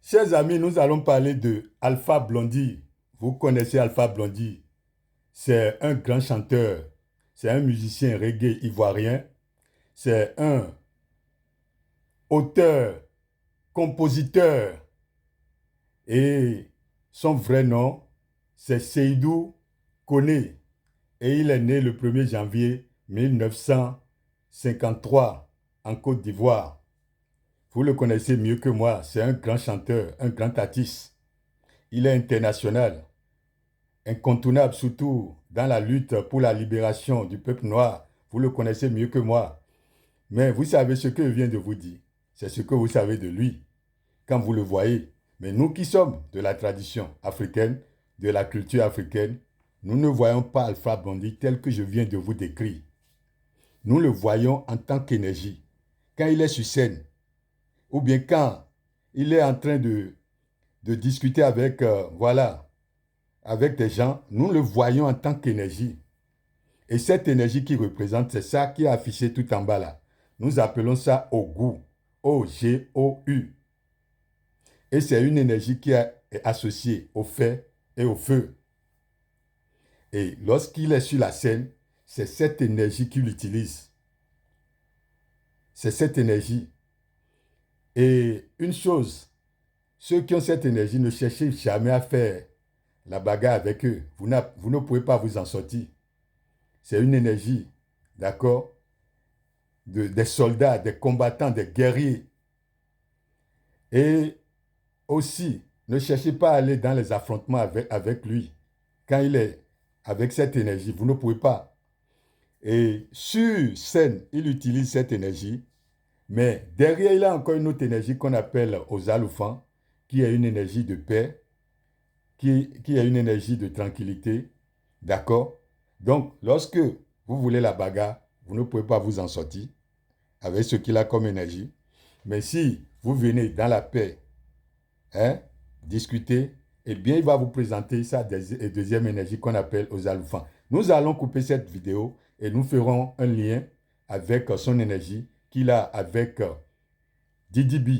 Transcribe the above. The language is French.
Chers amis, nous allons parler de Alpha Blondy. Vous connaissez Alpha Blondy. C'est un grand chanteur. C'est un musicien reggae ivoirien. C'est un auteur, compositeur. Et son vrai nom, c'est Seydou Koné. Et il est né le 1er janvier 1953 en Côte d'Ivoire. Vous le connaissez mieux que moi. C'est un grand chanteur, un grand artiste. Il est international, incontournable, surtout dans la lutte pour la libération du peuple noir. Vous le connaissez mieux que moi. Mais vous savez ce que je viens de vous dire. C'est ce que vous savez de lui, quand vous le voyez. Mais nous qui sommes de la tradition africaine, de la culture africaine, nous ne voyons pas Alpha Blondy tel que je viens de vous décrire. Nous le voyons en tant qu'énergie. Quand il est sur scène, ou bien quand il est en train de discuter avec, avec des gens, nous le voyons en tant qu'énergie. Et cette énergie qu'il représente, c'est ça qui est affiché tout en bas là. Nous appelons ça Ogu. O-G-O-U. Et c'est une énergie qui est associée au fait et au feu. Et lorsqu'il est sur la scène, c'est cette énergie qu'il utilise. C'est cette énergie. Et une chose, ceux qui ont cette énergie, ne cherchez jamais à faire la bagarre avec eux. Vous ne pouvez pas vous en sortir. C'est une énergie, d'accord, des soldats, des combattants, des guerriers. Et aussi, ne cherchez pas à aller dans les affrontements avec lui. Quand il est avec cette énergie, vous ne pouvez pas. Et sur scène, il utilise cette énergie. Mais derrière, il a encore une autre énergie qu'on appelle Ozaloufan, qui est une énergie de paix, qui est une énergie de tranquillité. D'accord? Donc, lorsque vous voulez la bagarre, vous ne pouvez pas vous en sortir avec ce qu'il a comme énergie. Mais si vous venez dans la paix, hein, discuter, eh bien, il va vous présenter sa deuxième énergie qu'on appelle Ozaloufan. Nous allons couper cette vidéo et nous ferons un lien avec son énergie qu'il a avec Didi B.